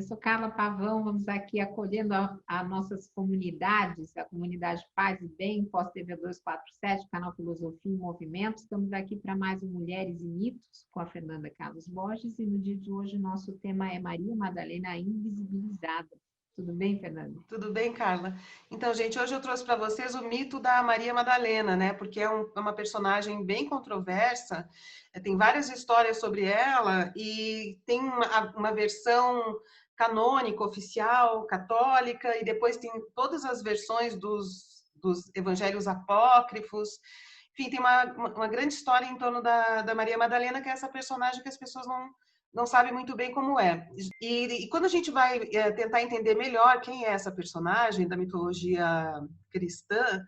sou Carla Pavão, vamos aqui acolhendo as nossas comunidades, a comunidade Paz e Bem, Pós-TV 247, canal Filosofia e Movimento. Estamos aqui para mais um Mulheres e Mitos, com a Fernanda Carlos Borges, e no dia de hoje nosso tema é Maria Madalena Invisibilizada. Tudo bem, Fernanda? Tudo bem, Carla? Então, gente, hoje eu trouxe para vocês o mito da Maria Madalena, né? Porque é uma personagem bem controversa, tem várias histórias sobre ela e tem uma versão canônica, oficial, católica, e depois tem todas as versões dos evangelhos apócrifos. Enfim, tem uma grande história em torno da Maria Madalena, que é essa personagem que as pessoas não sabem muito bem como é. E quando a gente vai tentar entender melhor quem é essa personagem da mitologia cristã,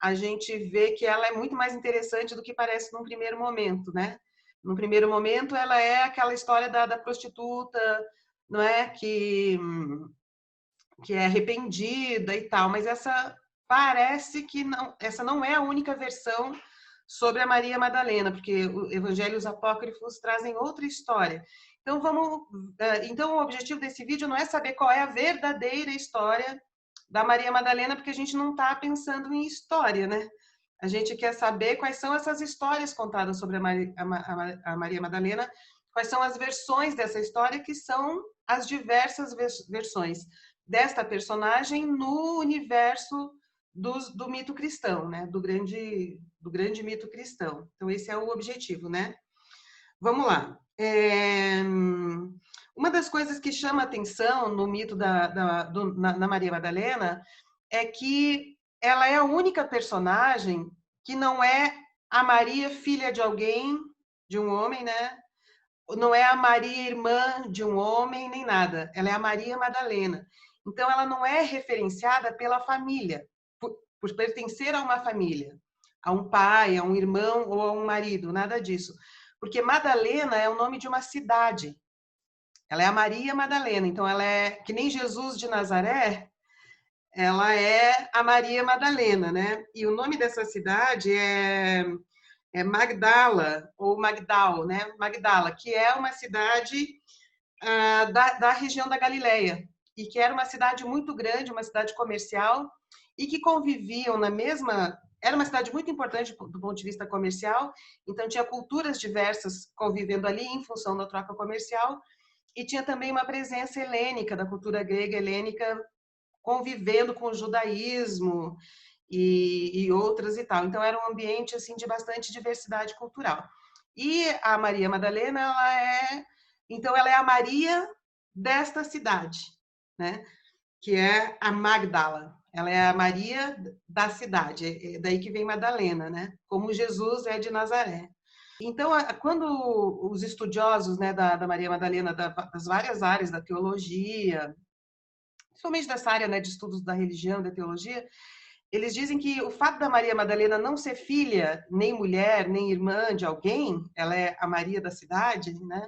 a gente vê que ela é muito mais interessante do que parece num primeiro momento, né? No primeiro momento, ela é aquela história da prostituta, não é? Que é arrependida e tal, mas parece que essa não é a única versão sobre a Maria Madalena, porque os evangelhos apócrifos trazem outra história. Então o objetivo desse vídeo não é saber qual é a verdadeira história da Maria Madalena, porque a gente não está pensando em história, né? A gente quer saber quais são essas histórias contadas sobre a Maria Madalena, quais são as versões dessa história, que são as diversas versões desta personagem no universo do mito cristão, né? Do grande mito cristão. Então, esse é o objetivo, né? Vamos lá. Uma das coisas que chama atenção no mito na Maria Madalena é que ela é a única personagem que não é a Maria, filha de alguém, de um homem, né? Não é a Maria, irmã de um homem, nem nada. Ela é a Maria Madalena. Então, ela não é referenciada pela família, por pertencer a uma família, a um pai, a um irmão ou a um marido, nada disso. Porque Madalena é o nome de uma cidade. Ela é a Maria Madalena. Então, ela é que nem Jesus de Nazaré, ela é a Maria Madalena, né? E o nome dessa cidade é Magdala, ou Magdal, né? Magdala, que é uma cidade da região da Galileia, e que era uma cidade muito grande, uma cidade comercial, e que conviviam na mesma... Era uma cidade muito importante do ponto de vista comercial, então tinha culturas diversas convivendo ali em função da troca comercial, e tinha também uma presença helênica, da cultura grega helênica, convivendo com o judaísmo e outras e tal. Então era um ambiente assim de bastante diversidade cultural. E a Maria Madalena, ela é a Maria desta cidade, né? Que é a Magdala. Ela é a Maria da cidade, é daí que vem Madalena, né? Como Jesus é de Nazaré. Então, quando os estudiosos, né, da Maria Madalena, das várias áreas da teologia, principalmente dessa área, né, de estudos da religião, da teologia, eles dizem que o fato da Maria Madalena não ser filha, nem mulher, nem irmã de alguém, ela é a Maria da cidade, né?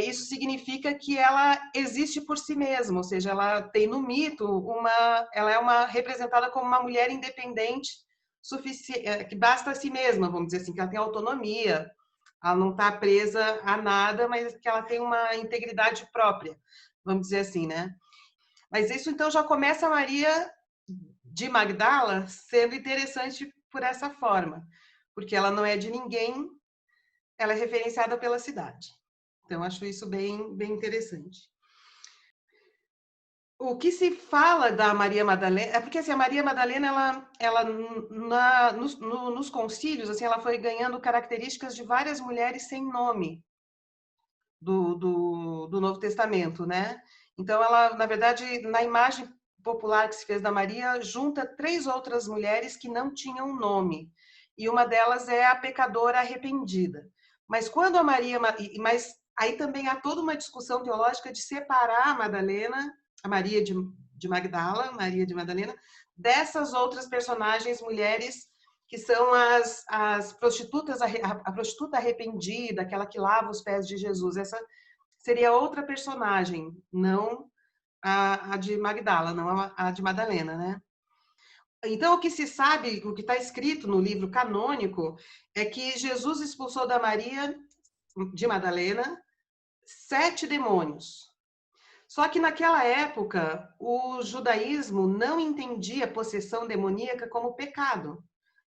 Isso significa que ela existe por si mesma, ou seja, ela tem no mito ela é representada como uma mulher independente, que basta a si mesma, vamos dizer assim, que ela tem autonomia, ela não está presa a nada, mas que ela tem uma integridade própria, vamos dizer assim, né? Mas isso então já começa a Maria de Magdala sendo interessante por essa forma, porque ela não é de ninguém, ela é referenciada pela cidade. Então, acho isso bem, bem interessante. O que se fala da Maria Madalena é porque assim, a Maria Madalena, nos concílios, assim, ela foi ganhando características de várias mulheres sem nome do Novo Testamento, né? Então, ela, na verdade, na imagem popular que se fez da Maria, junta 3 outras mulheres que não tinham nome. E uma delas é a pecadora arrependida. Mas quando a Maria... Mas aí também há toda uma discussão teológica de separar a Madalena, a Maria de Magdala, Maria de Madalena, dessas outras personagens mulheres que são as prostitutas, a prostituta arrependida, aquela que lava os pés de Jesus. Essa seria outra personagem, não a de Magdala, não a de Madalena, né? Então, o que se sabe, o que está escrito no livro canônico, é que Jesus expulsou da Maria de Madalena 7 demônios. Só que naquela época, o judaísmo não entendia possessão demoníaca como pecado.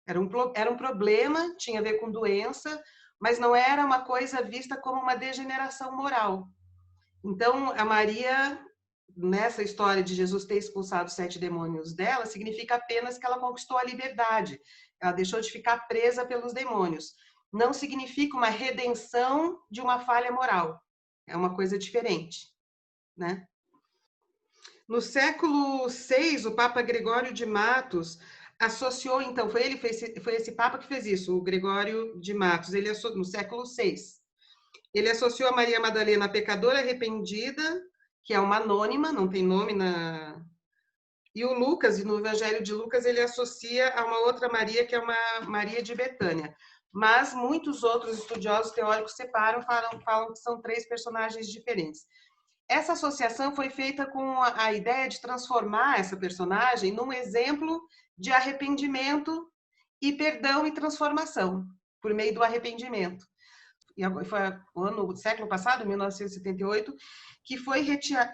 Era um problema, tinha a ver com doença, mas não era uma coisa vista como uma degeneração moral. Então, a Maria, nessa história de Jesus ter expulsado 7 demônios dela, significa apenas que ela conquistou a liberdade. Ela deixou de ficar presa pelos demônios. Não significa uma redenção de uma falha moral. É uma coisa diferente, né? No século VI, o Papa Gregório de Matos associou, então, foi esse Papa que fez isso, o Gregório de Matos, no século VI. Ele associou a Maria Madalena a pecadora arrependida, que é uma anônima, não tem nome na... E o Lucas, no Evangelho de Lucas, ele associa a uma outra Maria, que é uma Maria de Betânia. Mas muitos outros estudiosos teóricos separam, falam que são 3 personagens diferentes. Essa associação foi feita com a ideia de transformar essa personagem num exemplo de arrependimento e perdão e transformação, por meio do arrependimento. E foi o século passado, 1978, que foi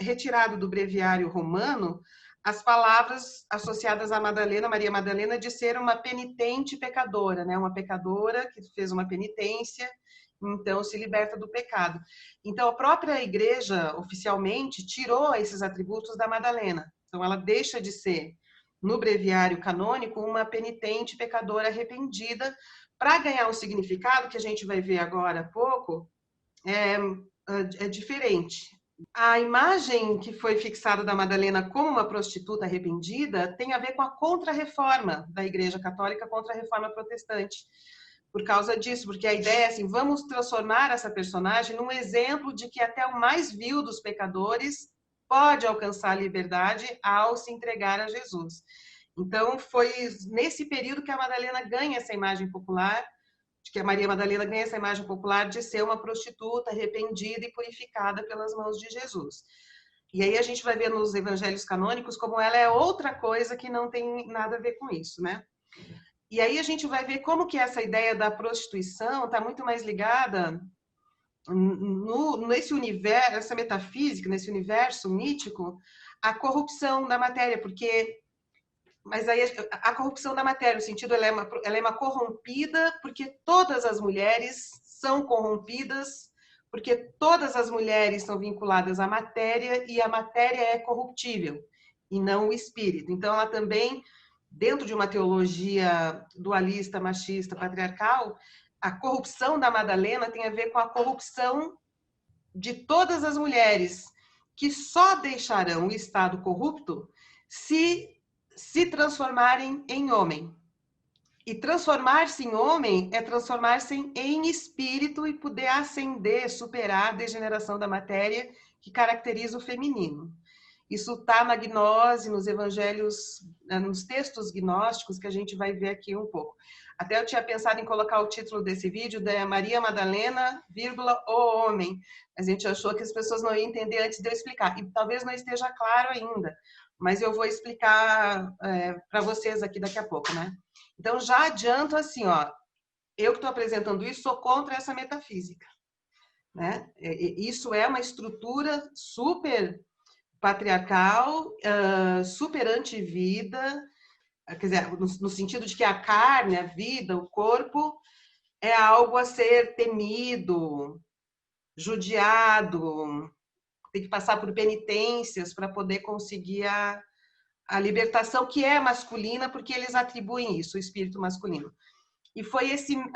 retirado do breviário romano as palavras associadas a Madalena, Maria Madalena, de ser uma penitente pecadora, né? Uma pecadora que fez uma penitência, então se liberta do pecado. Então a própria igreja oficialmente tirou esses atributos da Madalena. Então ela deixa de ser, no breviário canônico, uma penitente pecadora arrependida, para ganhar um significado que a gente vai ver agora há pouco, é diferente. A imagem que foi fixada da Madalena como uma prostituta arrependida tem a ver com a contra-reforma da Igreja Católica contra a Reforma Protestante. Por causa disso, porque a ideia é assim, vamos transformar essa personagem num exemplo de que até o mais vil dos pecadores pode alcançar a liberdade ao se entregar a Jesus. Então, foi nesse período que a Madalena ganha essa imagem popular, que a Maria Madalena ganha essa imagem popular de ser uma prostituta arrependida e purificada pelas mãos de Jesus. E aí a gente vai ver nos evangelhos canônicos como ela é outra coisa que não tem nada a ver com isso, né? E aí a gente vai ver como que essa ideia da prostituição está muito mais ligada nesse universo, essa metafísica, nesse universo mítico, à corrupção da matéria, porque... Mas aí a corrupção da matéria, no sentido, ela é uma corrompida porque todas as mulheres são corrompidas, porque todas as mulheres são vinculadas à matéria e a matéria é corruptível, e não o espírito. Então, ela também, dentro de uma teologia dualista, machista, patriarcal, a corrupção da Madalena tem a ver com a corrupção de todas as mulheres, que só deixarão o estado corrupto se transformarem em homem. E transformar-se em homem é transformar-se em espírito e poder ascender, superar a degeneração da matéria que caracteriza o feminino. Isso está na gnose, nos evangelhos, nos textos gnósticos, que a gente vai ver aqui um pouco. Até eu tinha pensado em colocar o título desse vídeo de Maria Madalena, o homem. A gente achou que as pessoas não iam entender antes de eu explicar. E talvez não esteja claro ainda, mas eu vou explicar para vocês aqui daqui a pouco, né? Então, já adianto assim, ó, eu que estou apresentando isso, sou contra essa metafísica, né? Isso é uma estrutura super patriarcal, super anti-vida, quer dizer, no sentido de que a carne, a vida, o corpo é algo a ser temido, judiado, tem que passar por penitências para poder conseguir a libertação, que é masculina, porque eles atribuem isso, o espírito masculino. E foi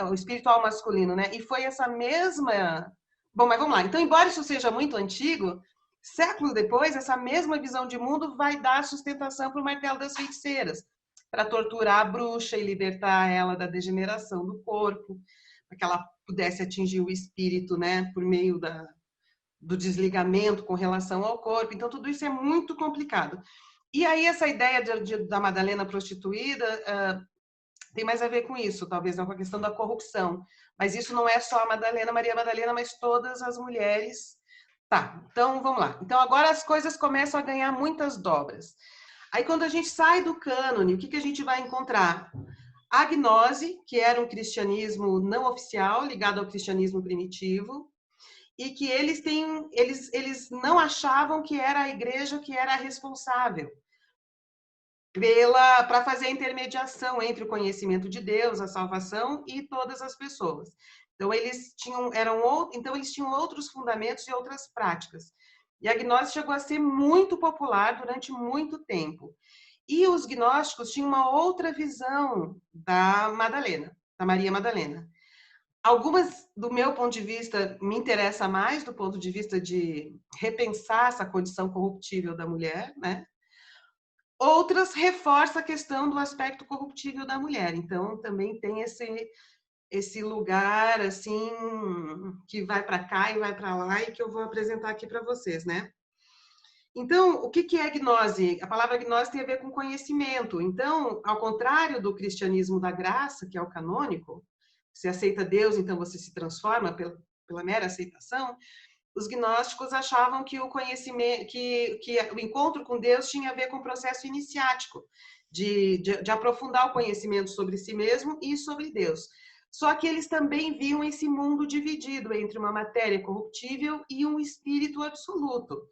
o espiritual masculino, né? E foi essa mesma... Bom, mas vamos lá. Então, embora isso seja muito antigo, séculos depois, essa mesma visão de mundo vai dar sustentação para o martelo das feiticeiras, para torturar a bruxa e libertar ela da degeneração do corpo, para que ela pudesse atingir o espírito, né, por meio do desligamento com relação ao corpo. Então, tudo isso é muito complicado. E aí, essa ideia da Madalena prostituída tem mais a ver com isso, talvez não com a questão da corrupção. Mas isso não é só a Madalena, Maria Madalena, mas todas as mulheres. Tá, então vamos lá. Então, agora as coisas começam a ganhar muitas dobras. Aí, quando a gente sai do cânone, o que a gente vai encontrar? A gnose, que era um cristianismo não oficial, ligado ao cristianismo primitivo, e que eles não achavam que era a igreja que era a responsável para fazer a intermediação entre o conhecimento de Deus, a salvação e todas as pessoas. Então eles tinham outros fundamentos e outras práticas. E a gnose chegou a ser muito popular durante muito tempo. E os gnósticos tinham uma outra visão da Madalena, da Maria Madalena. Algumas, do meu ponto de vista, me interessa mais do ponto de vista de repensar essa condição corruptível da mulher, né? Outras reforçam a questão do aspecto corruptível da mulher. Então, também tem esse lugar, assim, que vai para cá e vai para lá e que eu vou apresentar aqui para vocês, né? Então, o que é gnose? A palavra gnose tem a ver com conhecimento. Então, ao contrário do cristianismo da graça, que é o canônico, você aceita Deus, então você se transforma pela mera aceitação, os gnósticos achavam que o conhecimento, que o encontro com Deus tinha a ver com o processo iniciático, de aprofundar o conhecimento sobre si mesmo e sobre Deus. Só que eles também viam esse mundo dividido entre uma matéria corruptível e um espírito absoluto.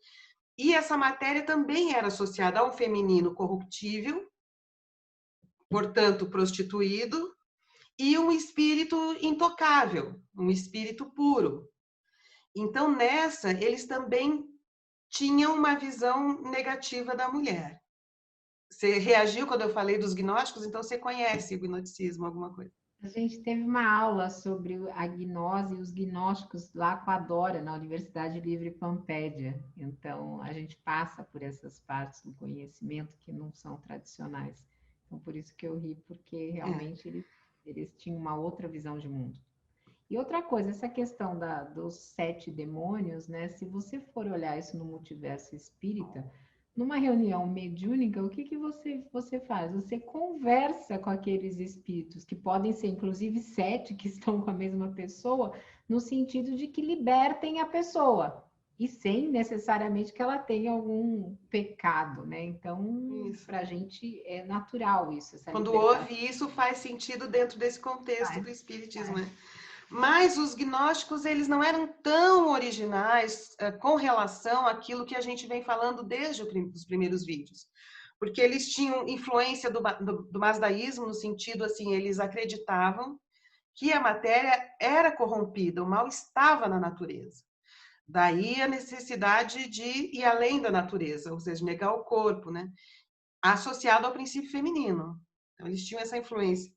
E essa matéria também era associada a um feminino corruptível, portanto prostituído, e um espírito intocável, um espírito puro. Então, nessa, eles também tinham uma visão negativa da mulher. Você reagiu quando eu falei dos gnósticos, então você conhece o gnosticismo, alguma coisa? A gente teve uma aula sobre a gnose e os gnósticos lá com a Dora, na Universidade Livre Pampédia. Então, a gente passa por essas partes do conhecimento que não são tradicionais. Então, por isso que eu ri, porque realmente eles tinham uma outra visão de mundo. E outra coisa, essa questão dos 7 demônios, né? Se você for olhar isso no multiverso espírita, numa reunião mediúnica, o que você faz? Você conversa com aqueles espíritos, que podem ser inclusive 7 que estão com a mesma pessoa, no sentido de que libertem a pessoa, e sem necessariamente que ela tenha algum pecado, né? Então, para a gente é natural isso. Essa Quando libertação. ouve isso, faz sentido dentro desse contexto do espiritismo, Faz. né? Mas os gnósticos, eles não eram tão originais com relação àquilo que a gente vem falando desde os primeiros vídeos. Porque eles tinham influência do masdaísmo, no sentido, assim, eles acreditavam que a matéria era corrompida, o mal estava na natureza. Daí a necessidade de ir além da natureza, ou seja, negar o corpo, né? Associado ao princípio feminino. Então, eles tinham essa influência.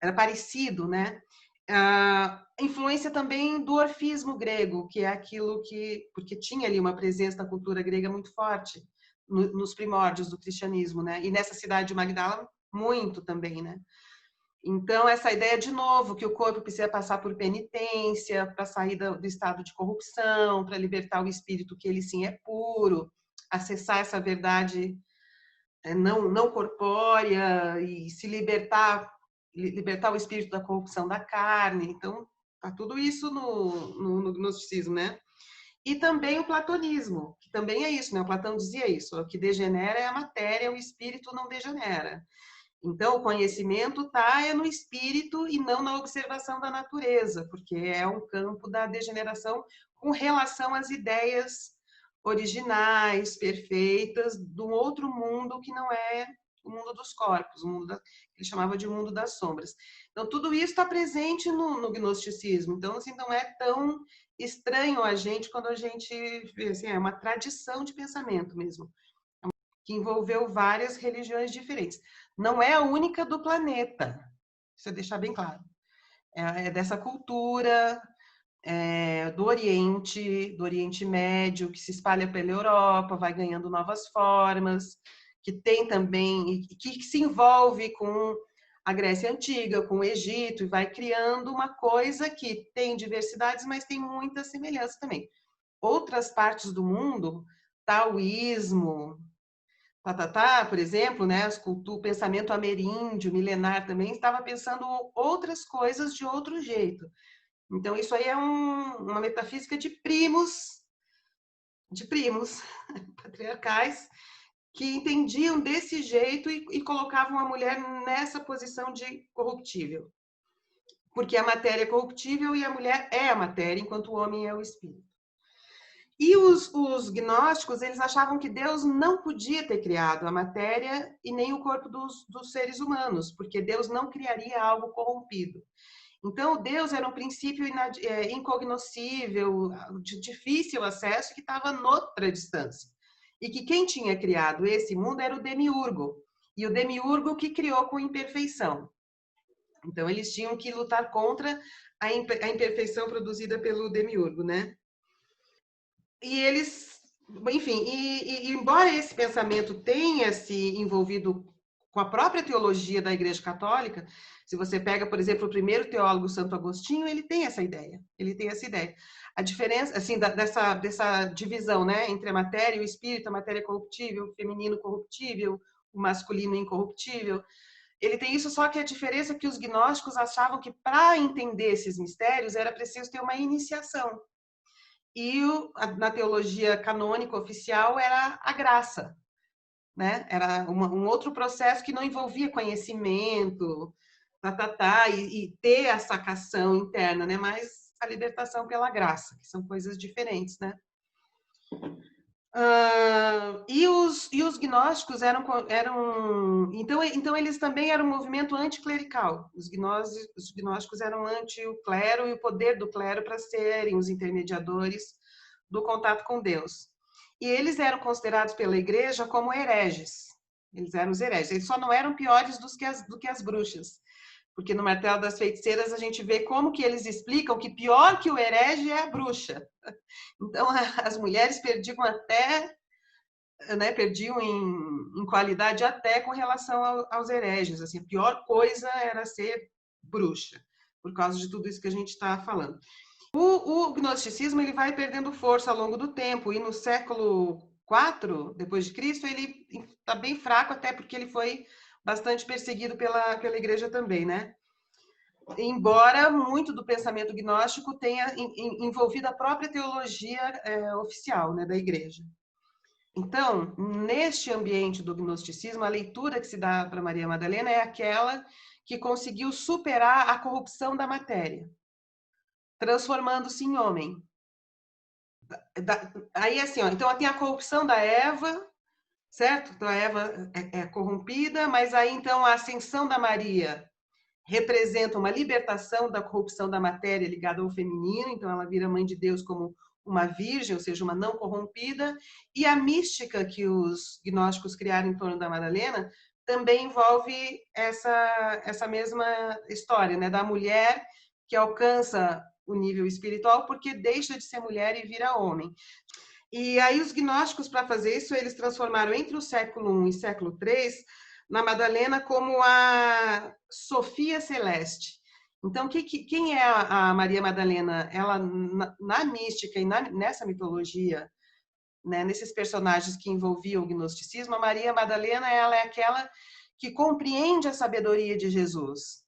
Era parecido, né? A influência também do orfismo grego, que é aquilo que... Porque tinha ali uma presença da cultura grega muito forte nos primórdios do cristianismo, né? E nessa cidade de Magdala, muito também, né? Então, essa ideia, de novo, que o corpo precisa passar por penitência para sair do estado de corrupção, para libertar o espírito que ele sim é puro, acessar essa verdade não corpórea e se libertar o espírito da corrupção da carne. Então, tá tudo isso no gnosticismo, né? E também o platonismo, que também é isso, né? O Platão dizia isso, o que degenera é a matéria, o espírito não degenera. Então, o conhecimento está no espírito e não na observação da natureza, porque é um campo da degeneração com relação às ideias originais, perfeitas, de um outro mundo que não é o mundo dos corpos, o mundo que ele chamava de mundo das sombras. Então, tudo isso está presente no gnosticismo. Então, assim, não é tão estranho a gente quando a gente vê, assim, é uma tradição de pensamento mesmo, que envolveu várias religiões diferentes. Não é a única do planeta, isso é deixar bem claro. É dessa cultura, do Oriente Médio, que se espalha pela Europa, vai ganhando novas formas, que tem também, que se envolve com a Grécia Antiga, com o Egito, e vai criando uma coisa que tem diversidades, mas tem muita semelhança também. Outras partes do mundo, taoísmo, por exemplo, né, o pensamento ameríndio, milenar também, estava pensando outras coisas de outro jeito. Então, isso aí é uma metafísica de primos patriarcais, que entendiam desse jeito e colocavam a mulher nessa posição de corruptível. Porque a matéria é corruptível e a mulher é a matéria, enquanto o homem é o espírito. E os gnósticos, eles achavam que Deus não podia ter criado a matéria e nem o corpo dos seres humanos, porque Deus não criaria algo corrompido. Então, Deus era um princípio incognoscível, de difícil acesso, que estava noutra distância. E que quem tinha criado esse mundo era o demiurgo. E o demiurgo que criou com imperfeição. Então, eles tinham que lutar contra a imperfeição produzida pelo demiurgo, né? E eles, enfim, embora esse pensamento tenha se envolvido com a própria teologia da Igreja Católica, se você pega, por exemplo, o primeiro teólogo, Santo Agostinho, ele tem essa ideia. Ele tem essa ideia. A diferença, assim, dessa divisão, né, entre a matéria e o espírito, a matéria corruptível, o feminino corruptível, o masculino incorruptível. Ele tem isso, só que a diferença é que os gnósticos achavam que para entender esses mistérios era preciso ter uma iniciação. E na teologia canônica oficial era a graça, né? Era um outro processo que não envolvia conhecimento, e ter a sacação interna, né? Mas a libertação pela graça, que são coisas diferentes, né? E os gnósticos então eles também eram um movimento anticlerical. Os gnósticos eram anti o clero e o poder do clero para serem os intermediadores do contato com Deus. E eles eram considerados pela igreja como hereges. Eles eram os hereges. Eles só não eram piores do que as bruxas. Porque no Martelo das Feiticeiras a gente vê como que eles explicam que pior que o herege é a bruxa. Então as mulheres perdiam até, né, perdiam em qualidade até com relação aos hereges. Assim, a pior coisa era ser bruxa, por causa de tudo isso que a gente está falando. O gnosticismo ele vai perdendo força ao longo do tempo, e no século IV depois de Cristo ele está bem fraco, até porque ele foi bastante perseguido pela igreja também, né? Embora muito do pensamento gnóstico tenha envolvido a própria teologia oficial, né, da igreja. Então, neste ambiente do gnosticismo, a leitura que se dá para Maria Madalena é aquela que conseguiu superar a corrupção da matéria, transformando-se em homem. Aí, assim, ó, então tem a corrupção da Eva, certo? Então a Eva é corrompida, mas aí então a ascensão da Maria representa uma libertação da corrupção da matéria ligada ao feminino, então ela vira mãe de Deus como uma virgem, ou seja, uma não corrompida, e a mística que os gnósticos criaram em torno da Madalena também envolve essa mesma história, né, da mulher que alcança o nível espiritual porque deixa de ser mulher e vira homem. E aí os gnósticos, para fazer isso, eles transformaram entre o século I e século III na Madalena como a Sofia Celeste. Então, quem é a Maria Madalena? Ela, na mística e nessa mitologia, né, nesses personagens que envolviam o gnosticismo, a Maria Madalena ela é aquela que compreende a sabedoria de Jesus.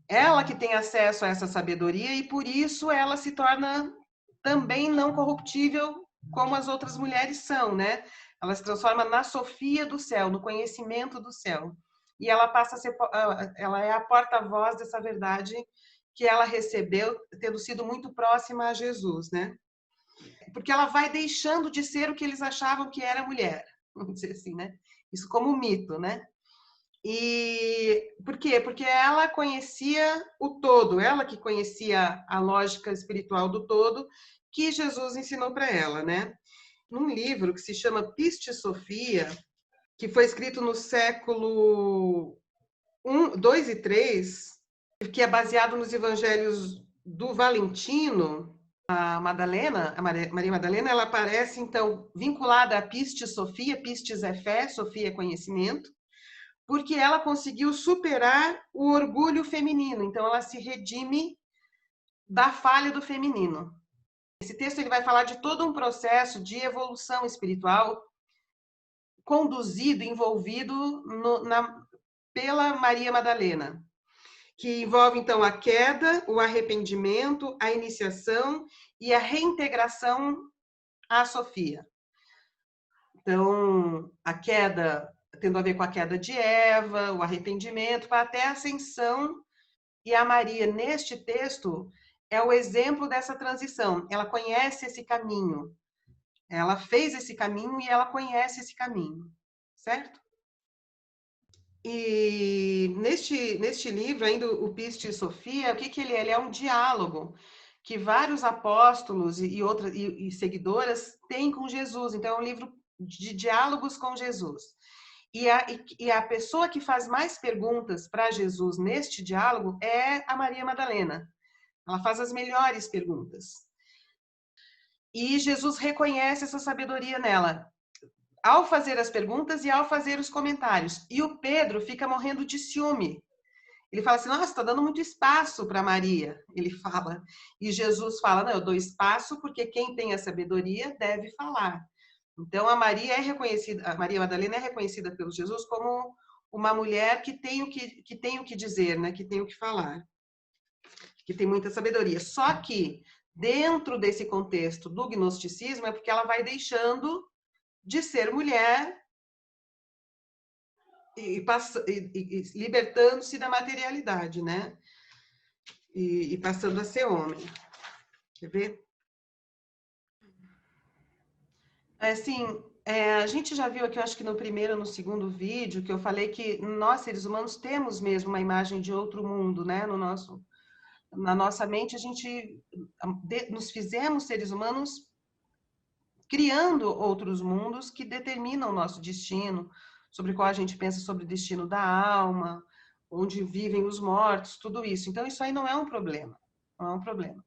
Ela que tem acesso a essa sabedoria e, por isso, ela se torna também não corruptível como as outras mulheres são, né? Ela se transforma na Sofia do céu, no conhecimento do céu. E ela passa a ser, ela é a porta-voz dessa verdade que ela recebeu, tendo sido muito próxima a Jesus, né? Porque ela vai deixando de ser o que eles achavam que era mulher, vamos dizer assim, né? Isso como mito, né? E por quê? Porque ela conhecia o todo, ela que conhecia a lógica espiritual do todo que Jesus ensinou para ela, né? Num livro que se chama Piste Sofia, que foi escrito no século I, II e III, que é baseado nos evangelhos do Valentino, a Madalena, a Maria Madalena, ela aparece então vinculada a Piste Sofia, Pistes é fé, Sofia é conhecimento, porque ela conseguiu superar o orgulho feminino. Então, ela se redime da falha do feminino. Esse texto ele vai falar de todo um processo de evolução espiritual conduzido, envolvido pela Maria Madalena, que envolve, então, a queda, o arrependimento, a iniciação e a reintegração à Sofia. Então, a queda tendo a ver com a queda de Eva, o arrependimento, até a ascensão. E a Maria, neste texto, é o exemplo dessa transição. Ela conhece esse caminho Ela fez esse caminho e ela conhece esse caminho, certo? E neste livro, ainda o Piste Sofia, o que ele é? Ele é um diálogo que vários apóstolos e seguidoras têm com Jesus. Então, é um livro de diálogos com Jesus. E a pessoa que faz mais perguntas para Jesus neste diálogo é a Maria Madalena. Ela faz as melhores perguntas. E Jesus reconhece essa sabedoria nela, ao fazer as perguntas e ao fazer os comentários. E o Pedro fica morrendo de ciúme. Ele fala assim, nossa, está dando muito espaço para Maria, ele fala. E Jesus fala, não, eu dou espaço porque quem tem a sabedoria deve falar. Então, a Maria Madalena é reconhecida pelo Jesus como uma mulher que tem o que dizer, né? Que tem o que falar, que tem muita sabedoria. Só que, dentro desse contexto do gnosticismo, é porque ela vai deixando de ser mulher e libertando-se da materialidade, né? E passando a ser homem. Quer ver? Assim, a gente já viu aqui, eu acho que no primeiro ou no segundo vídeo, que eu falei que nós, seres humanos, temos mesmo uma imagem de outro mundo, né? Na nossa mente, a gente nos fizemos seres humanos criando outros mundos que determinam o nosso destino, sobre o qual a gente pensa sobre o destino da alma, onde vivem os mortos, tudo isso. Então, isso aí não é um problema. Não é um problema.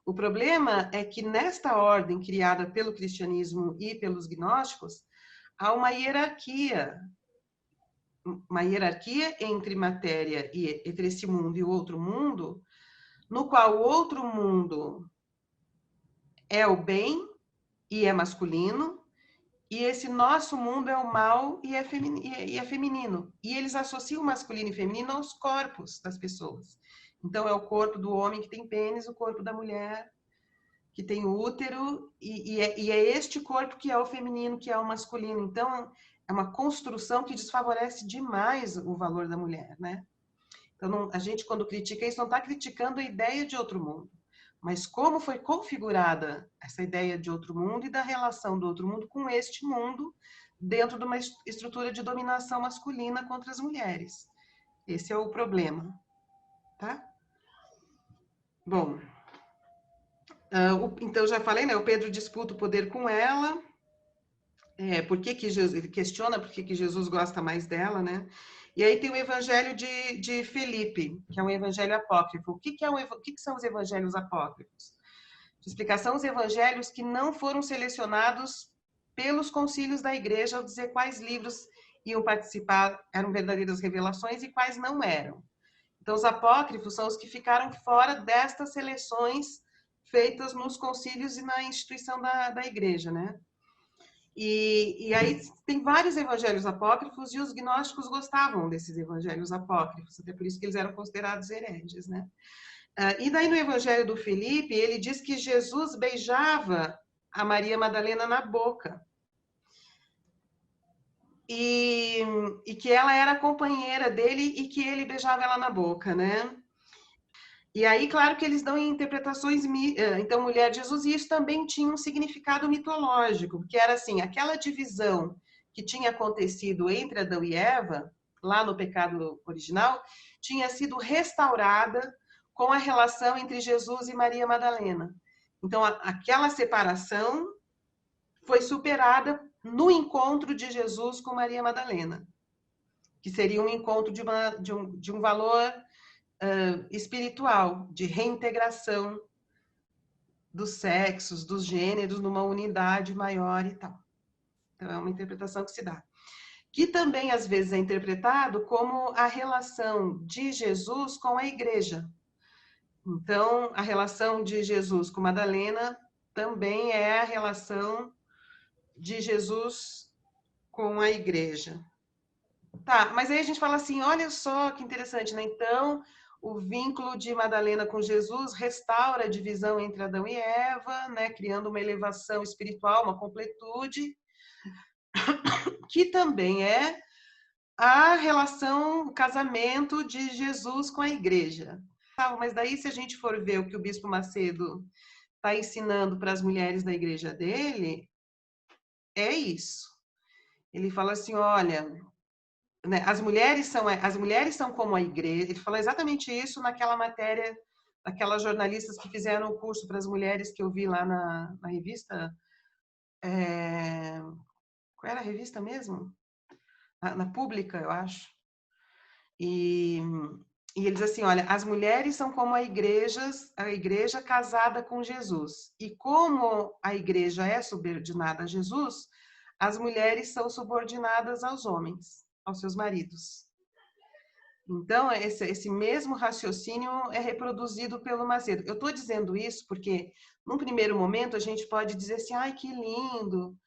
O problema é que nesta ordem criada pelo cristianismo e pelos gnósticos, há uma hierarquia entre matéria e entre esse mundo e o outro mundo, no qual o outro mundo é o bem e é masculino, e esse nosso mundo é o mal e é feminino. E eles associam o masculino e feminino aos corpos das pessoas. Então, é o corpo do homem que tem pênis, o corpo da mulher que tem útero, e é este corpo que é o feminino, que é o masculino. Então, é uma construção que desfavorece demais o valor da mulher, né? Então, a gente, quando critica isso, não está criticando a ideia de outro mundo, mas como foi configurada essa ideia de outro mundo e da relação do outro mundo com este mundo dentro de uma estrutura de dominação masculina contra as mulheres. Esse é o problema, tá? Bom, então já falei, né? O Pedro disputa o poder com ela. Ele questiona por que Jesus gosta mais dela, né? E aí tem o Evangelho de Felipe, que é um evangelho apócrifo. O que são os evangelhos apócrifos? De explicação, os evangelhos que não foram selecionados pelos concílios da igreja ao dizer quais livros iam participar, eram verdadeiras revelações e quais não eram. Então, os apócrifos são os que ficaram fora destas seleções feitas nos concílios e na instituição da igreja, né? E aí tem vários evangelhos apócrifos e os gnósticos gostavam desses evangelhos apócrifos, até por isso que eles eram considerados hereges, né? E daí no evangelho do Felipe, ele diz que Jesus beijava a Maria Madalena na boca. E que ela era companheira dele e que ele beijava ela na boca, né? E aí, claro que eles dão interpretações, então, mulher de Jesus, e isso também tinha um significado mitológico, porque era assim, aquela divisão que tinha acontecido entre Adão e Eva, lá no pecado original, tinha sido restaurada com a relação entre Jesus e Maria Madalena. Então, aquela separação foi superada no encontro de Jesus com Maria Madalena, que seria um encontro de um valor espiritual, de reintegração dos sexos, dos gêneros, numa unidade maior e tal. Então, é uma interpretação que se dá. Que também, às vezes, é interpretado como a relação de Jesus com a igreja. Então, a relação de Jesus com Madalena também é a relação de Jesus com a igreja. Tá, mas aí a gente fala assim, olha só que interessante, né? Então, o vínculo de Madalena com Jesus restaura a divisão entre Adão e Eva, né? Criando uma elevação espiritual, uma completude, que também é a relação, o casamento de Jesus com a igreja. Mas daí, se a gente for ver o que o Bispo Macedo está ensinando para as mulheres da igreja dele, é isso. Ele fala assim, olha, né, as mulheres são como a igreja. Ele falou exatamente isso naquela matéria, daquelas jornalistas que fizeram o curso para as mulheres que eu vi lá na revista. Qual era a revista mesmo? Na Pública, eu acho. E ele diz assim, olha, as mulheres são como a igreja casada com Jesus. E como a igreja é subordinada a Jesus, as mulheres são subordinadas aos homens, aos seus maridos. Então, esse mesmo raciocínio é reproduzido pelo Macedo. Eu estou dizendo isso porque, num primeiro momento, a gente pode dizer assim, ai, que lindo,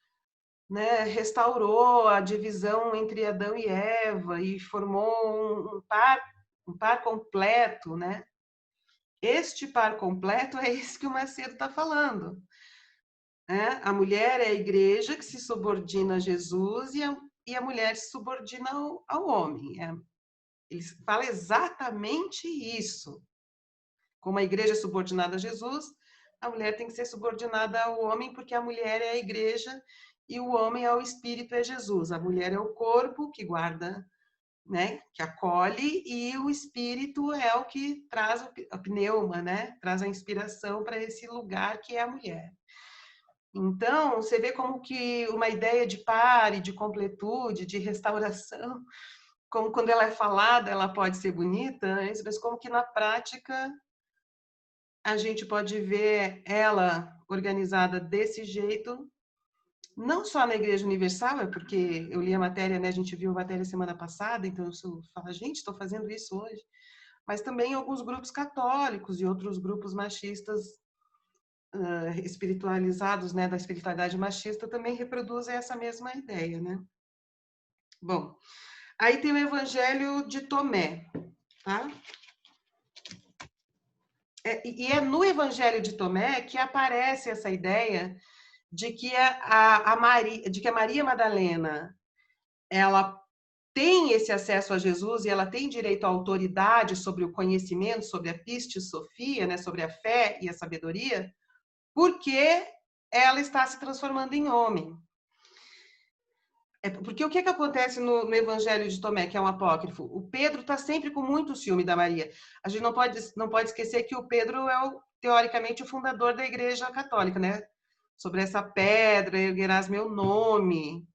né? Restaurou a divisão entre Adão e Eva e formou um par completo, né? Este par completo é esse que o Macedo está falando. Né? A mulher é a igreja que se subordina a Jesus e a mulher se subordina ao homem. Ele fala exatamente isso. Como a igreja é subordinada a Jesus, a mulher tem que ser subordinada ao homem, porque a mulher é a igreja e o homem é o espírito, é Jesus. A mulher é o corpo que guarda, né, que acolhe, e o espírito é o que traz a pneuma, né, traz a inspiração para esse lugar que é a mulher. Então, você vê como que uma ideia de par e de completude, de restauração, como quando ela é falada, ela pode ser bonita, mas como que na prática a gente pode ver ela organizada desse jeito, não só na Igreja Universal, é porque eu li a matéria, né? A gente viu a matéria semana passada, então eu falo, gente, estou fazendo isso hoje, mas também em alguns grupos católicos e outros grupos machistas espiritualizados, né, da espiritualidade machista, também reproduzem essa mesma ideia, né? Bom, aí tem o Evangelho de Tomé, tá? E é no Evangelho de Tomé que aparece essa ideia de que a Maria Madalena ela tem esse acesso a Jesus e ela tem direito à autoridade sobre o conhecimento, sobre a pistis Sofia, né, sobre a fé e a sabedoria, porque ela está se transformando em homem. Porque o que acontece no Evangelho de Tomé, que é um apócrifo? O Pedro está sempre com muito ciúme da Maria. A gente não pode esquecer que o Pedro é, teoricamente, o fundador da Igreja Católica, né? Sobre essa pedra, erguerás meu nome.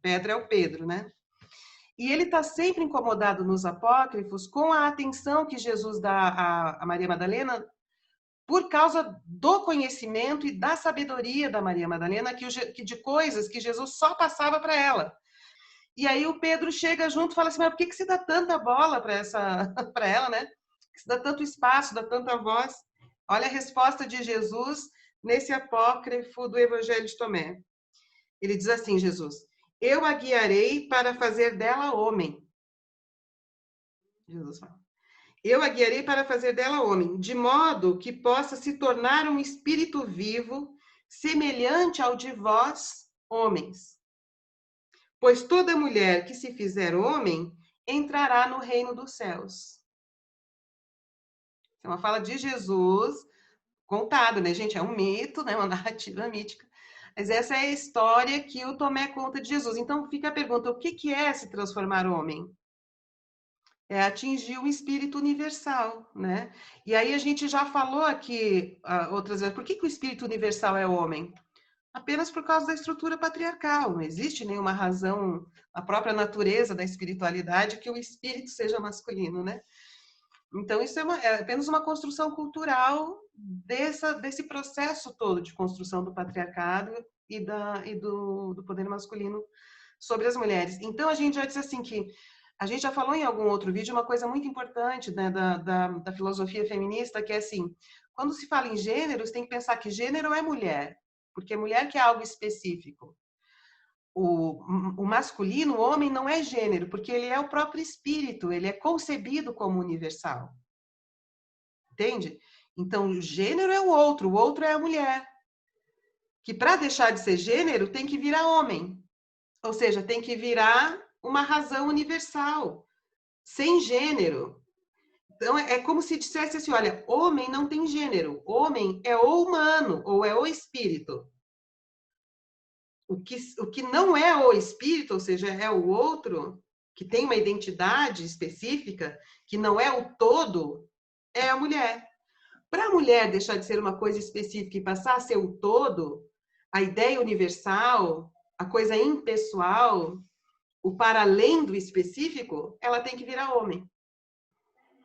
Pedra é o Pedro, né? E ele está sempre incomodado nos apócrifos com a atenção que Jesus dá a Maria Madalena por causa do conhecimento e da sabedoria da Maria Madalena, que de coisas que Jesus só passava para ela. E aí o Pedro chega junto e fala assim, mas por que você dá tanta bola para ela, né? Que você dá tanto espaço, dá tanta voz? Olha a resposta de Jesus nesse apócrifo do Evangelho de Tomé. Ele diz assim, Jesus, eu a guiarei para fazer dela homem. Jesus fala. Eu a guiarei para fazer dela homem, de modo que possa se tornar um espírito vivo, semelhante ao de vós, homens. Pois toda mulher que se fizer homem, entrará no reino dos céus. É uma fala de Jesus, contado, né, gente? É um mito, né, uma narrativa mítica. Mas essa é a história que o Tomé conta de Jesus. Então fica a pergunta, o que é se transformar homem? É atingir o espírito universal, né? E aí a gente já falou aqui outras vezes, por que o espírito universal é homem? Apenas por causa da estrutura patriarcal. Não existe nenhuma razão, a própria natureza da espiritualidade, que o espírito seja masculino, né? Então, isso é apenas uma construção cultural desse processo todo de construção do patriarcado e do poder masculino sobre as mulheres. Então, a gente já disse assim que a gente já falou em algum outro vídeo uma coisa muito importante, né, da filosofia feminista, que é assim, quando se fala em gênero, você tem que pensar que gênero é mulher, porque mulher que é algo específico. O masculino, o homem, não é gênero, porque ele é o próprio espírito, ele é concebido como universal. Entende? Então, o gênero é o outro é a mulher. Que para deixar de ser gênero, tem que virar homem. Ou seja, tem que virar uma razão universal, sem gênero. Então, é como se dissesse assim, olha, homem não tem gênero. Homem é o humano, ou é o espírito. o que não é o espírito, ou seja, é o outro, que tem uma identidade específica, que não é o todo, é a mulher. Para a mulher deixar de ser uma coisa específica e passar a ser o todo, a ideia universal, a coisa impessoal, o para além do específico, ela tem que virar homem.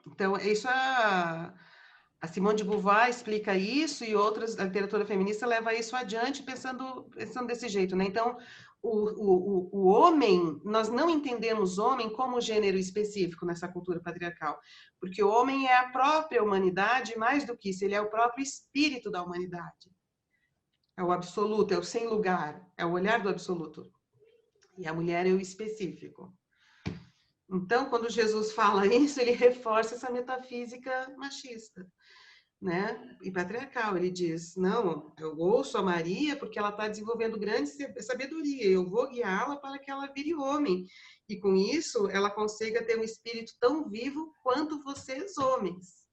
Então, isso a Simone de Beauvoir explica isso e outras, a literatura feminista leva isso adiante pensando desse jeito, né? Então, o homem, nós não entendemos homem como gênero específico nessa cultura patriarcal, porque o homem é a própria humanidade, mais do que isso, ele é o próprio espírito da humanidade. É o absoluto, é o sem lugar, é o olhar do absoluto. E a mulher é o específico. Então, quando Jesus fala isso, ele reforça essa metafísica machista, né? E patriarcal. Ele diz, não, eu ouço a Maria porque ela está desenvolvendo grande sabedoria, eu vou guiá-la para que ela vire homem. E com isso, ela consiga ter um espírito tão vivo quanto vocês, homens.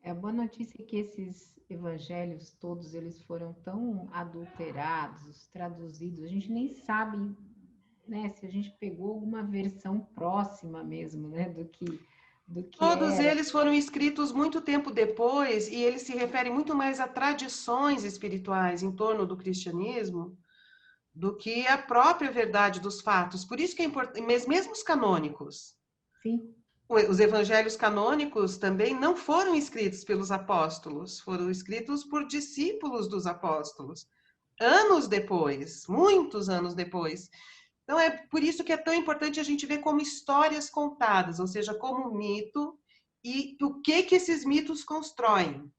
É boa notícia que esses evangelhos todos, eles foram tão adulterados, traduzidos, a gente nem sabe, né, se a gente pegou alguma versão próxima mesmo, né, do que Todos era. eles foram escritos muito tempo depois e eles se referem muito mais a tradições espirituais em torno do cristianismo do que a própria verdade dos fatos. Por isso que é importante, mesmo os canônicos. Sim. Os evangelhos canônicos também não foram escritos pelos apóstolos, foram escritos por discípulos dos apóstolos, anos depois, muitos anos depois. Então, é por isso que é tão importante a gente ver como histórias contadas, ou seja, como mito, e o que esses mitos constroem.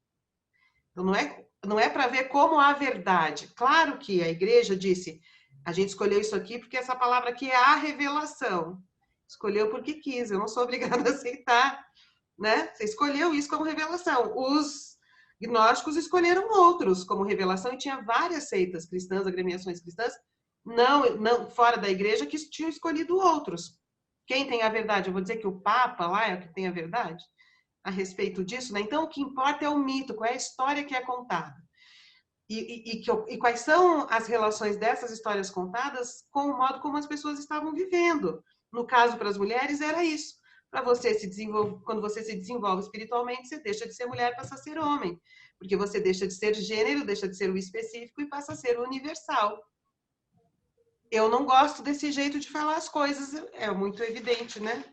Então, não é para ver como a verdade. Claro que a igreja disse, a gente escolheu isso aqui porque essa palavra aqui é a revelação. Escolheu porque quis, eu não sou obrigada a aceitar, né? Você escolheu isso como revelação. Os gnósticos escolheram outros como revelação e tinha várias seitas cristãs, agremiações cristãs, não fora da igreja, que tinham escolhido outros. Quem tem a verdade? Eu vou dizer que o Papa lá é o que tem a verdade a respeito disso, né? Então, o que importa é o mito, qual é a história que é contada. E quais são as relações dessas histórias contadas com o modo como as pessoas estavam vivendo. No caso, para as mulheres, era isso. Para você se desenvolver, quando você se desenvolve espiritualmente, você deixa de ser mulher e passa a ser homem. Porque você deixa de ser gênero, deixa de ser o específico e passa a ser o universal. Eu não gosto desse jeito de falar as coisas, é muito evidente, né?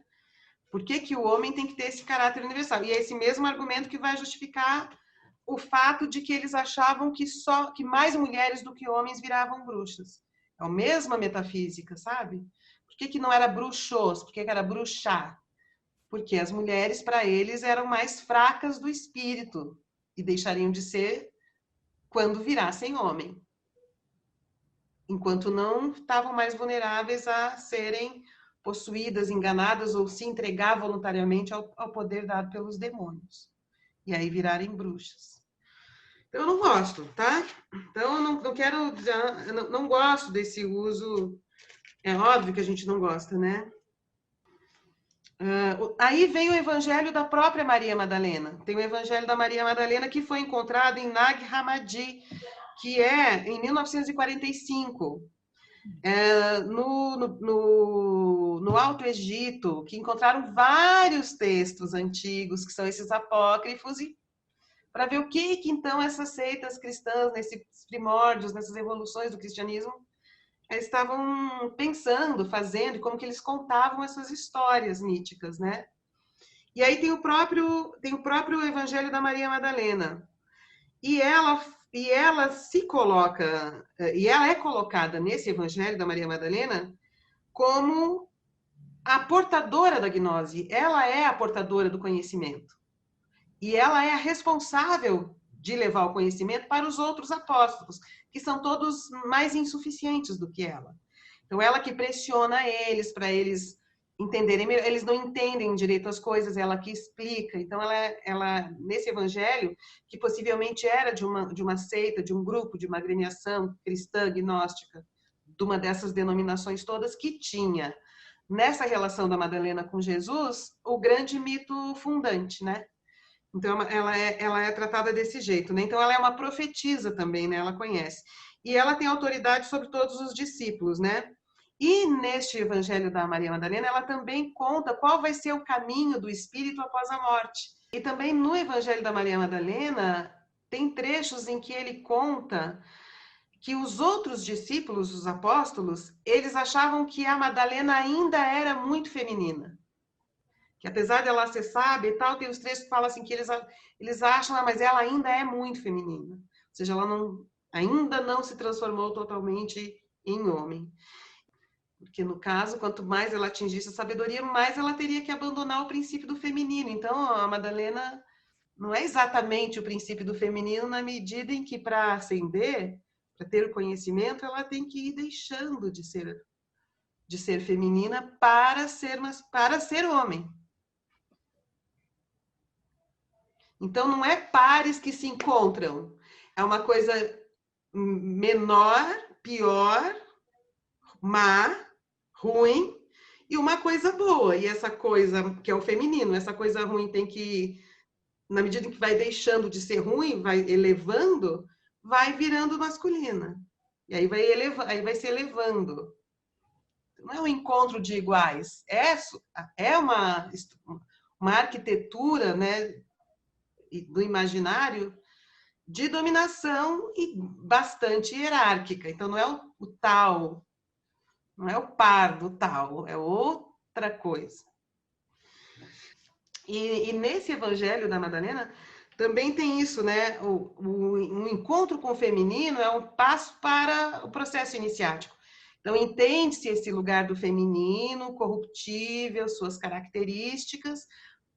Por que o homem tem que ter esse caráter universal? E é esse mesmo argumento que vai justificar o fato de que eles achavam que mais mulheres do que homens viravam bruxas. É a mesma metafísica, sabe? Por que não era bruxos? Por que era bruxá? Porque as mulheres, para eles, eram mais fracas do espírito e deixariam de ser quando virassem homem. Enquanto não estavam mais vulneráveis a serem possuídas, enganadas ou se entregar voluntariamente ao poder dado pelos demônios. E aí virarem bruxas. Então, eu não gosto, tá? Então, eu não quero, eu não gosto desse uso. É óbvio que a gente não gosta, né? Aí vem o evangelho da própria Maria Madalena. Tem o evangelho da Maria Madalena que foi encontrado em Nag Hammadi, que é em 1945. No Alto Egito, que encontraram vários textos antigos, que são esses apócrifos, e para ver o que então essas seitas cristãs, nesses primórdios, nessas evoluções do cristianismo, eles estavam pensando, fazendo, e como que eles contavam essas histórias míticas, né? E aí tem o próprio Evangelho da Maria Madalena. E ela se coloca, e ela é colocada nesse Evangelho da Maria Madalena como a portadora da gnose. Ela é a portadora do conhecimento. E ela é a responsável de levar o conhecimento para os outros apóstolos, que são todos mais insuficientes do que ela. Então, ela que pressiona eles para eles entenderem, eles não entendem direito as coisas, ela que explica. Então, ela nesse evangelho, que possivelmente era de uma seita, de um grupo, de uma agremiação cristã, gnóstica, de uma dessas denominações todas, que tinha, nessa relação da Madalena com Jesus, o grande mito fundante, né? Então, ela é tratada desse jeito, né? Então, ela é uma profetisa também, né? Ela conhece. e ela tem autoridade sobre todos os discípulos, né? E neste Evangelho da Maria Madalena, ela também conta qual vai ser o caminho do Espírito após a morte. E também no Evangelho da Maria Madalena, tem trechos em que ele conta que os outros discípulos, os apóstolos, eles achavam que a Madalena ainda era muito feminina. Que apesar dela ser sábia e tal, tem os trechos que falam assim que eles acham, mas ela ainda é muito feminina. Ou seja, ela ainda não se transformou totalmente em homem. Porque, no caso, quanto mais ela atingisse a sabedoria, mais ela teria que abandonar o princípio do feminino. Então, a Madalena não é exatamente o princípio do feminino na medida em que, para ascender, para ter o conhecimento, ela tem que ir deixando de ser feminina para ser homem. Então, não é pares que se encontram. É uma coisa menor, pior, má, ruim, e uma coisa boa. E essa coisa que é o feminino, essa coisa ruim tem que, na medida em que vai deixando de ser ruim, vai elevando, vai virando masculina. E aí vai se elevando. Não é um encontro de iguais. É uma arquitetura, né, do imaginário de dominação e bastante hierárquica. Então, não é o tal, não é o par do tal, é outra coisa. E nesse Evangelho da Madalena também tem isso, né? O encontro com o feminino é um passo para o processo iniciático. Então, entende-se esse lugar do feminino, corruptível, suas características,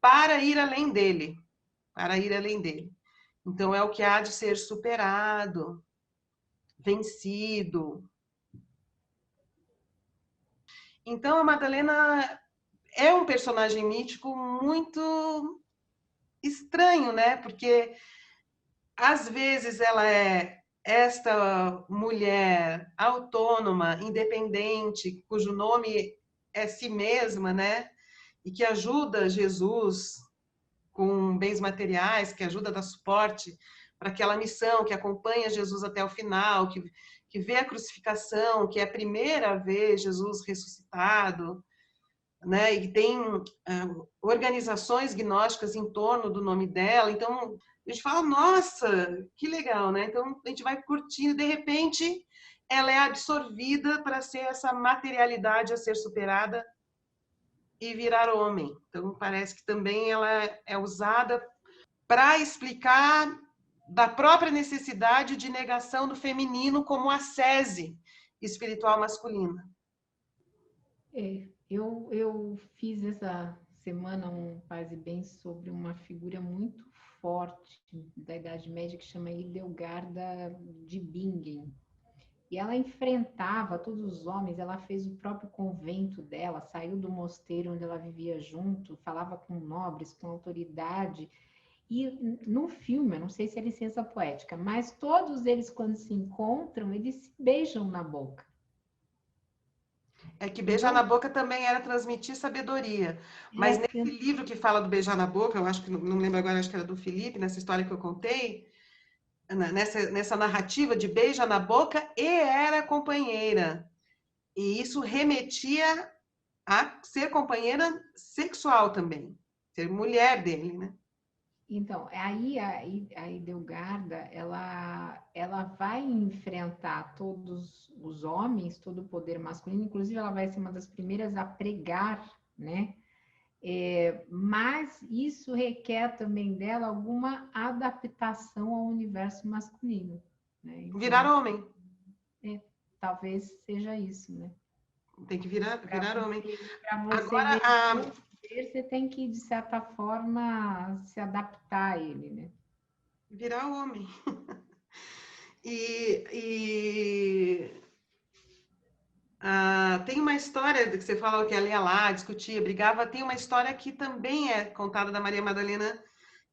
para ir além dele. Então, é o que há de ser superado, vencido. Então, a Madalena é um personagem mítico muito estranho, né? Porque, às vezes, ela é esta mulher autônoma, independente, cujo nome é si mesma, né? E que ajuda Jesus com bens materiais, que ajuda a dar suporte para aquela missão, que acompanha Jesus até o final, que vê a crucificação, que é a primeira vez Jesus ressuscitado, né? E tem organizações gnósticas em torno do nome dela. Então, a gente fala, nossa, que legal, né? Então, a gente vai curtindo, de repente, ela é absorvida para ser essa materialidade a ser superada e virar homem. Então, parece que também ela é usada para explicar da própria necessidade de negação do feminino como ascese espiritual masculina. Eu fiz essa semana um Paz e Bem sobre uma figura muito forte da Idade Média que chama Hildegarda de Bingen. E ela enfrentava todos os homens, ela fez o próprio convento dela, saiu do mosteiro onde ela vivia junto, falava com nobres, com autoridade. E no filme, eu não sei se é licença poética, mas todos eles, quando se encontram, eles se beijam na boca. É que beijar na boca também era transmitir sabedoria. Mas nesse livro que fala do beijar na boca, eu acho que, não lembro agora, acho que era do Felipe, nessa história que eu contei, nessa narrativa de beija na boca e era companheira. E isso remetia a ser companheira sexual também, ser mulher dele, né? Então, aí a Hildegarda, ela vai enfrentar todos os homens, todo o poder masculino, inclusive ela vai ser uma das primeiras a pregar, né? Mas isso requer também dela alguma adaptação ao universo masculino. Né? Então, virar homem. Talvez seja isso, né? Tem que virar homem. Para você você tem que, de certa forma, se adaptar a ele, né? Virar homem. Tem uma história que você falou que ela ia lá, discutia, brigava. Tem uma história que também é contada da Maria Madalena,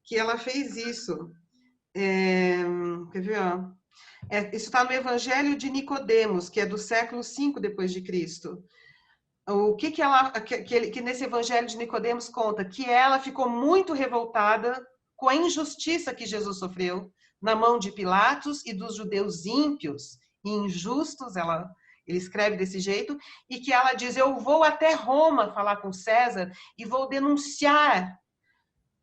que ela fez isso. Quer ver? Ó? Isso está no Evangelho de Nicodemos, que é do século V depois de Cristo. O que nesse Evangelho de Nicodemos conta? Que ela ficou muito revoltada com a injustiça que Jesus sofreu na mão de Pilatos e dos judeus ímpios e injustos, ele escreve desse jeito, e que ela diz, eu vou até Roma falar com César e vou denunciar,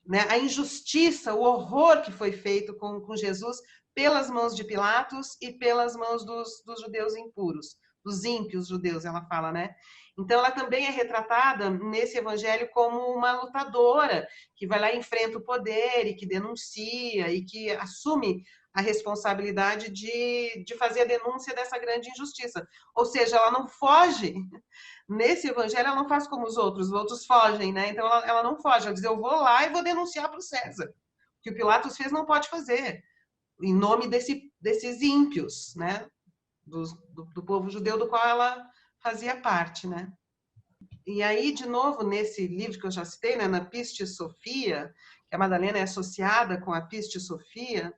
né, a injustiça, o horror que foi feito com Jesus pelas mãos de Pilatos e pelas mãos dos judeus impuros, dos ímpios judeus, ela fala, né? Então, ela também é retratada nesse evangelho como uma lutadora, que vai lá e enfrenta o poder, e que denuncia, e que assume a responsabilidade de fazer a denúncia dessa grande injustiça. Ou seja, ela não foge. Nesse evangelho, ela não faz como os outros fogem, né? Então, ela não foge, ela diz, eu vou lá e vou denunciar para o César. O que o Pilatos fez não pode fazer, em nome desses ímpios, né? Do povo judeu do qual ela fazia parte, né? E aí, de novo, nesse livro que eu já citei, né, na Pistis Sophia, que a Madalena é associada com a Pistis Sophia,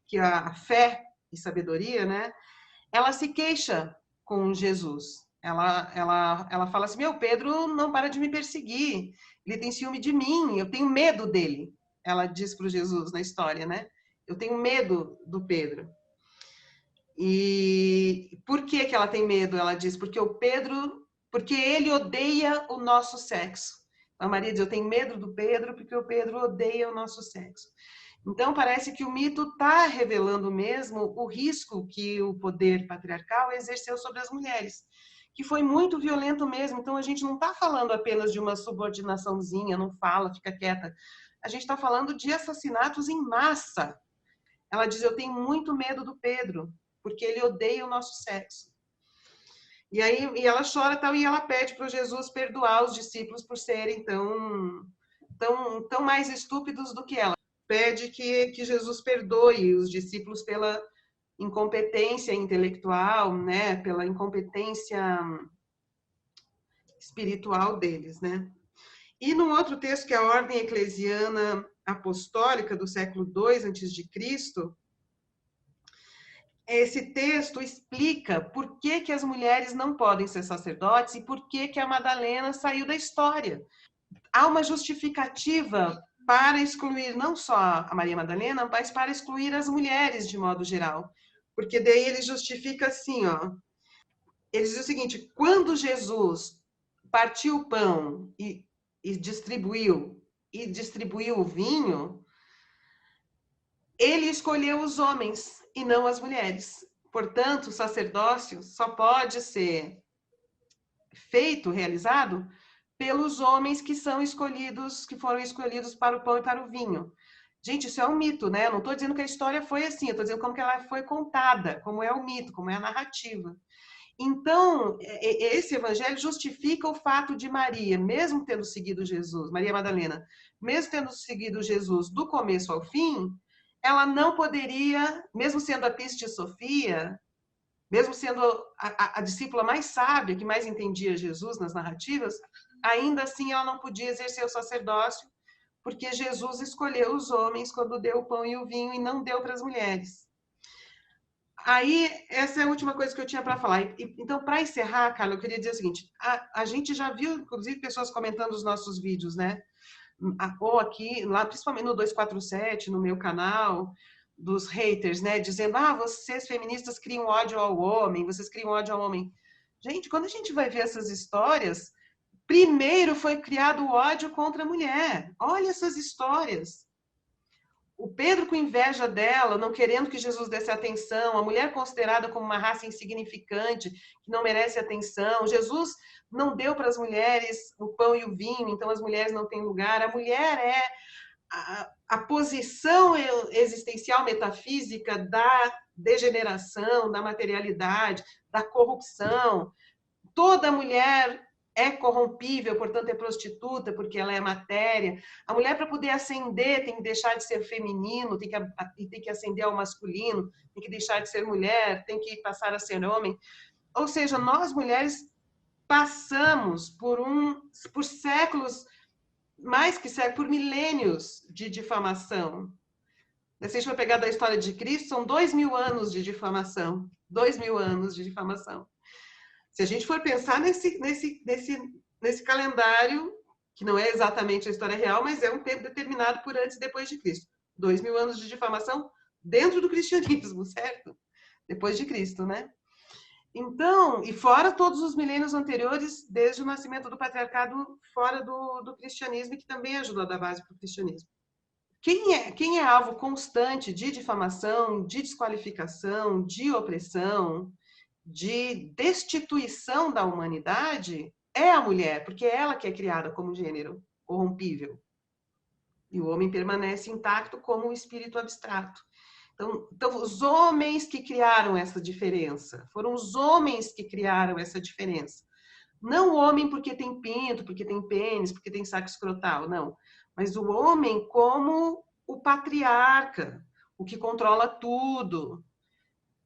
que é a fé e sabedoria, né? Ela se queixa com Jesus. Ela fala assim, meu, Pedro não para de me perseguir, ele tem ciúme de mim, eu tenho medo dele. Ela diz para o Jesus na história, né? Eu tenho medo do Pedro. E por que ela tem medo? Ela diz, porque ele odeia o nosso sexo. A Maria diz, eu tenho medo do Pedro porque o Pedro odeia o nosso sexo. Então, parece que o mito está revelando mesmo o risco que o poder patriarcal exerceu sobre as mulheres, que foi muito violento mesmo. Então, a gente não está falando apenas de uma subordinaçãozinha, não fala, fica quieta. A gente está falando de assassinatos em massa. Ela diz, eu tenho muito medo do Pedro, porque ele odeia o nosso sexo. E aí ela chora tal, e ela pede para Jesus perdoar os discípulos por serem tão mais estúpidos do que ela. Pede que Jesus perdoe os discípulos pela incompetência intelectual, né? Pela incompetência espiritual deles, né? E num outro texto, que é a Ordem Eclesiana Apostólica do século II a.C., esse texto explica por que as mulheres não podem ser sacerdotes e por que a Madalena saiu da história. Há uma justificativa para excluir não só a Maria Madalena, mas para excluir as mulheres de modo geral. Porque daí ele justifica assim, ó. Ele diz o seguinte, quando Jesus partiu o pão e distribuiu o vinho, ele escolheu os homens e não as mulheres. Portanto, o sacerdócio só pode ser realizado pelos homens que são escolhidos, que foram escolhidos para o pão e para o vinho. Gente, isso é um mito, né? Eu não estou dizendo que a história foi assim, eu estou dizendo como que ela foi contada, como é o mito, como é a narrativa. Então, esse evangelho justifica o fato de Maria, mesmo tendo seguido Jesus, Maria Madalena, mesmo tendo seguido Jesus do começo ao fim, ela não poderia, mesmo sendo a Pistis Sophia, mesmo sendo a discípula mais sábia, que mais entendia Jesus nas narrativas, ainda assim ela não podia exercer o sacerdócio, porque Jesus escolheu os homens quando deu o pão e o vinho e não deu para as mulheres. Aí, essa é a última coisa que eu tinha para falar. Então, para encerrar, Carla, eu queria dizer o seguinte, a gente já viu, inclusive, pessoas comentando os nossos vídeos, né? Ou aqui, lá, principalmente no 247, no meu canal, dos haters, né? Dizendo, vocês feministas criam ódio ao homem, vocês criam ódio ao homem. Gente, quando a gente vai ver essas histórias, primeiro foi criado o ódio contra a mulher. Olha essas histórias. O Pedro com inveja dela, não querendo que Jesus desse atenção, a mulher considerada como uma raça insignificante, que não merece atenção. Jesus não deu para as mulheres o pão e o vinho, então as mulheres não têm lugar. A mulher é a posição existencial metafísica da degeneração, da materialidade, da corrupção. Toda mulher é corrompível, portanto é prostituta, porque ela é matéria. A mulher, para poder ascender, tem que deixar de ser feminino, tem que ascender ao masculino, tem que deixar de ser mulher, tem que passar a ser homem. Ou seja, nós mulheres passamos por séculos, mais que séculos, por milênios de difamação. Se a gente vai pegar da história de Cristo, são 2000 anos de difamação. 2000 anos de difamação. Se a gente for pensar nesse calendário, que não é exatamente a história real, mas é um tempo determinado por antes e depois de Cristo. 2000 anos de difamação dentro do cristianismo, certo? Depois de Cristo, né? Então, e fora todos os milênios anteriores, desde o nascimento do patriarcado, fora do cristianismo, que também ajudou a dar base para o cristianismo. Quem é alvo constante de difamação, de desqualificação, de opressão, de destituição da humanidade, é a mulher, porque é ela que é criada como gênero corrompível. E o homem permanece intacto como um espírito abstrato. Então, os homens que criaram essa diferença, foram os homens que criaram essa diferença. Não o homem porque tem pinto, porque tem pênis, porque tem saco escrotal, não. Mas o homem como o patriarca, o que controla tudo,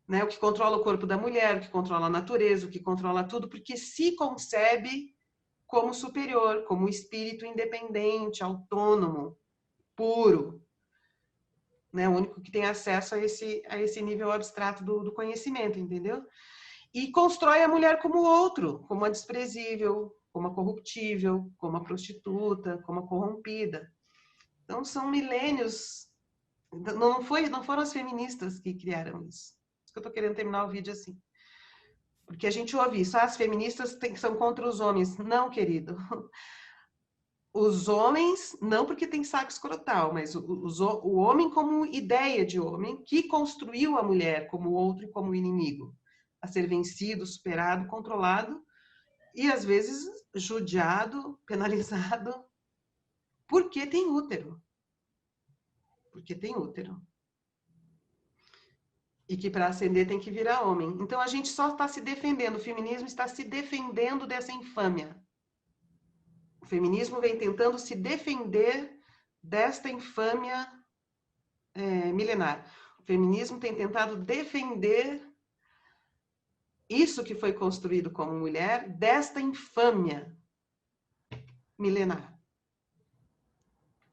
né? O que controla o corpo da mulher, o que controla a natureza, o que controla tudo, porque se concebe como superior, como espírito independente, autônomo, puro, né? O único que tem acesso a esse nível abstrato do conhecimento, entendeu? E constrói a mulher como outro, como a desprezível, como a corruptível, como a prostituta, como a corrompida. Então são milênios. Não foram as feministas que criaram isso. Por isso que eu estou querendo terminar o vídeo assim. Porque a gente ouve isso, as feministas são contra os homens. Não, querido. Os homens, não porque tem saco escrotal, mas o homem como ideia de homem que construiu a mulher como outro e como inimigo, a ser vencido, superado, controlado e às vezes judiado, penalizado, porque tem útero. Porque tem útero. E que para ascender tem que virar homem. Então a gente só está se defendendo, o feminismo está se defendendo dessa infâmia. O feminismo vem tentando se defender desta infâmia milenar. O feminismo tem tentado defender isso que foi construído como mulher desta infâmia milenar.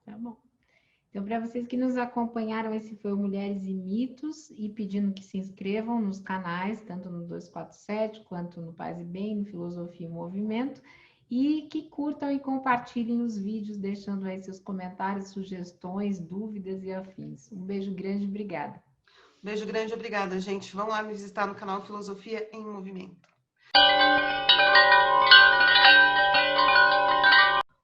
Tá bom. Então, para vocês que nos acompanharam, esse foi o Mulheres e Mitos, e pedindo que se inscrevam nos canais, tanto no 247, quanto no Paz e Bem, no Filosofia e Movimento, e que curtam e compartilhem os vídeos, deixando aí seus comentários, sugestões, dúvidas e afins. Um beijo grande e obrigada. Beijo grande, obrigada, gente. Vão lá me visitar no canal Filosofia em Movimento.